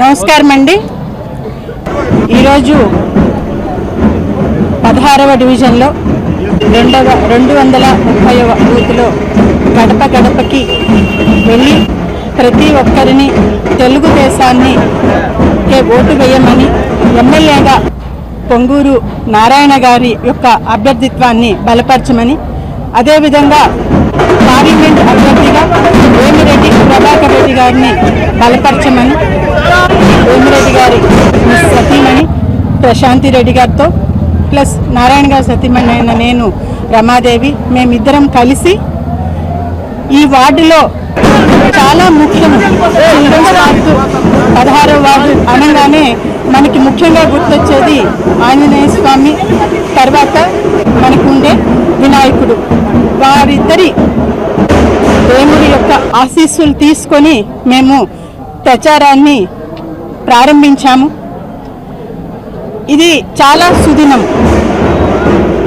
నమస్కారం అండి. ఈరోజు 16వ డివిజన్లో 230వ బూత్లో గడప గడపకి వెళ్ళి ప్రతి ఒక్కరిని తెలుగుదేశాన్ని ఓటు వేయమని ఎమ్మెల్యేగా పొంగూరు నారాయణ గారి యొక్క అభ్యర్థిత్వాన్ని బలపరచమని, అదేవిధంగా పార్లమెంట్ అభ్యర్థిగా వేమిరెడ్డి ప్రభాకర్ రెడ్డి గారిని బలపరచమని వేమిరెడ్డి గారి సతీమణి ప్రశాంతి రెడ్డి గారితో ప్లస్ నారాయణ గారి సతీమణి అయిన నేను రమాదేవి మేమిద్దరం కలిసి ఈ వార్డులో చాలా ముఖ్యం చిల్డ్రన్స్ పార్క్ 16వ వార్డు అనగానే మనకి ముఖ్యంగా గుర్తొచ్చేది ఆంజనేయ స్వామి, తర్వాత మనకుండే వినాయకుడు. వారిద్దరి దేవుడి యొక్క ఆశీస్సులు తీసుకొని మేము ప్రచారాన్ని ప్రారంభించాము. ఇది చాలా సుదినం.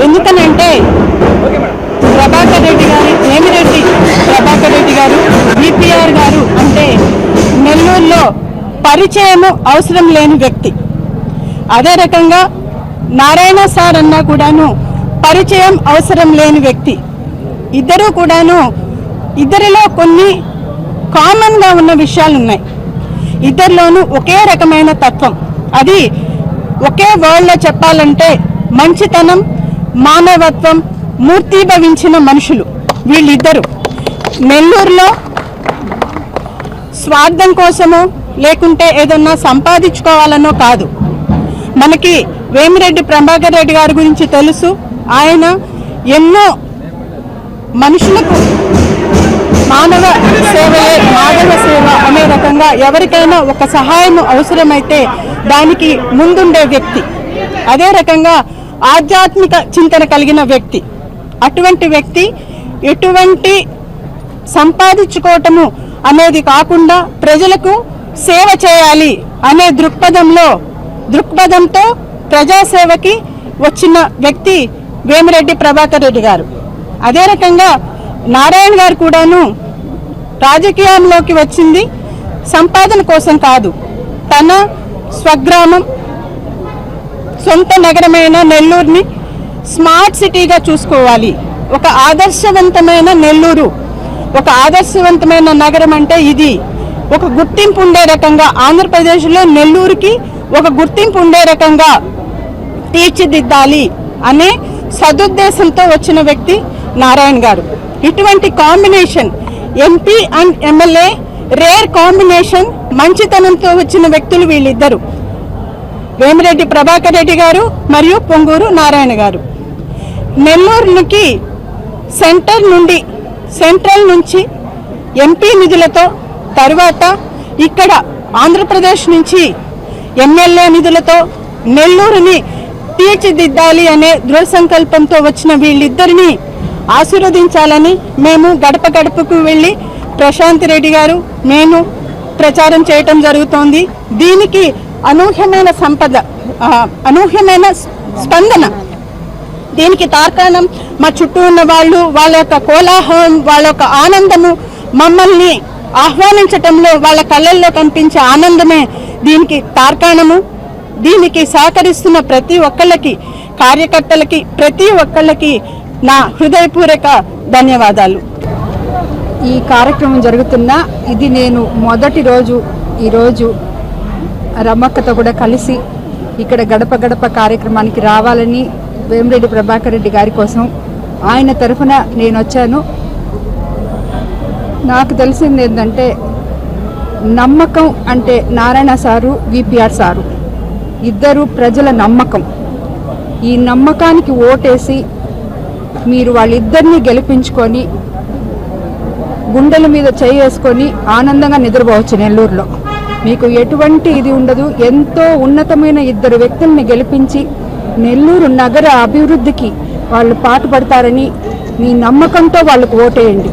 ఎందుకనంటే ప్రభాకర్ రెడ్డి గారు, వేమిరెడ్డి ప్రభాకర్ రెడ్డి గారు, బీపీఆర్ గారు అంటే నెల్లూరులో పరిచయం అవసరం లేని వ్యక్తి. అదే రకంగా నారాయణ సార్ అన్నా కూడాను పరిచయం అవసరం లేని వ్యక్తి. ఇద్దరూ కూడాను ఇద్దరిలో కొన్ని కామన్గా ఉన్న విషయాలు ఉన్నాయి. ఇద్దరిలోనూ ఒకే రకమైన తత్వం. అది ఒకే వర్డ్లో చెప్పాలంటే మంచితనం, మానవత్వం మూర్తిభవించిన మనుషులు వీళ్ళిద్దరు. నెల్లూరులో స్వార్థం కోసమో లేకుంటే ఏదన్నా సంపాదించుకోవాలనో కాదు. మనకి వేమిరెడ్డి ప్రభాకర్ రెడ్డి గారి గురించి తెలుసు. ఆయన ఎన్నో మనుషులకు మానవ సేవలే మాధవ సేవ అనే రకంగా ఎవరికైనా ఒక సహాయం అవసరమైతే దానికి ముందుండే వ్యక్తి. అదే రకంగా ఆధ్యాత్మిక చింతన కలిగిన వ్యక్తి. అటువంటి వ్యక్తి ఎటువంటి సంపాదించుకోవటము అనేది కాకుండా ప్రజలకు సేవ చేయాలి అనే దృక్పథంతో ప్రజాసేవకి వచ్చిన వ్యక్తి వేమిరెడ్డి ప్రభాకర్ రెడ్డి గారు. అదే రకంగా నారాయణ గారు కూడాను రాజకీయంలోకి వచ్చింది సంపాదన కోసం కాదు. తన స్వగ్రామం, సొంత నగరమైన నెల్లూరుని స్మార్ట్ సిటీగా చూసుకోవాలి. ఒక ఆదర్శవంతమైన నెల్లూరు, ఒక ఆదర్శవంతమైన నగరం అంటే ఇది ఒక గుర్తింపు ఉండే రకంగా, ఆంధ్రప్రదేశ్లో నెల్లూరుకి ఒక గుర్తింపు ఉండే రకంగా తీర్చిదిద్దాలి అనే సదుద్దేశంతో వచ్చిన వ్యక్తి నారాయణ గారు. ఇటువంటి combination MP and MLA rare combination. మంచితనంతో వచ్చిన వ్యక్తులు వీళ్ళిద్దరు, వేమిరెడ్డి ప్రభాకర్ రెడ్డి గారు మరియు పొంగూరు నారాయణ గారు. నెల్లూరుకి సెంట్రల్ నుంచి ఎంపీ నిధులతో, తర్వాత ఇక్కడ ఆంధ్రప్రదేశ్ నుంచి ఎమ్మెల్యే నిధులతో నెల్లూరుని తీర్చిదిద్దాలి అనే దృఢ సంకల్పంతో వచ్చిన వీళ్ళిద్దరిని ఆశీర్వదించాలని మేము గడప గడపకు వెళ్ళి ప్రశాంతి రెడ్డి గారు, నేను ప్రచారం చేయటం జరుగుతోంది. దీనికి అనూహ్యమైన స్పందన. దీనికి తార్కాణం మా చుట్టూ ఉన్న వాళ్ళు, వాళ్ళ యొక్క కోలాహలం, వాళ్ళ యొక్క ఆనందము, మమ్మల్ని ఆహ్వానించటంలో వాళ్ళ కళ్ళల్లో కనిపించే ఆనందమే దీనికి తార్కాణము. దీనికి సహకరిస్తున్న ప్రతి ఒక్కళ్ళకి, కార్యకర్తలకి, ప్రతి ఒక్కళ్ళకి నా హృదయపూర్వక ధన్యవాదాలు. ఈ కార్యక్రమం జరుగుతున్న ఇది నేను మొదటి రోజు. ఈరోజు రమ్మక్కతో కూడా కలిసి ఇక్కడ గడప గడప కార్యక్రమానికి రావాలని వేమిరెడ్డి ప్రభాకర్ రెడ్డి గారి కోసం ఆయన తరఫున నేను వచ్చాను. నాకు తెలిసింది ఏంటంటే నమ్మకం అంటే నారాయణ సారు, విపిఆర్ సారు ఇద్దరు ప్రజల నమ్మకం. ఈ నమ్మకానికి ఓటేసి మీరు వాళ్ళిద్దరినీ గెలిపించుకొని గుండెల మీద చేసుకొని ఆనందంగా నిద్రపోవచ్చు. నెల్లూరులో మీకు ఎటువంటి ఇది ఉండదు. ఎంతో ఉన్నతమైన ఇద్దరు వ్యక్తుల్ని గెలిపించి నెల్లూరు నగర అభివృద్ధికి వాళ్ళు పాటుపడతారని మీ నమ్మకంతో వాళ్ళకు ఓటేయండి.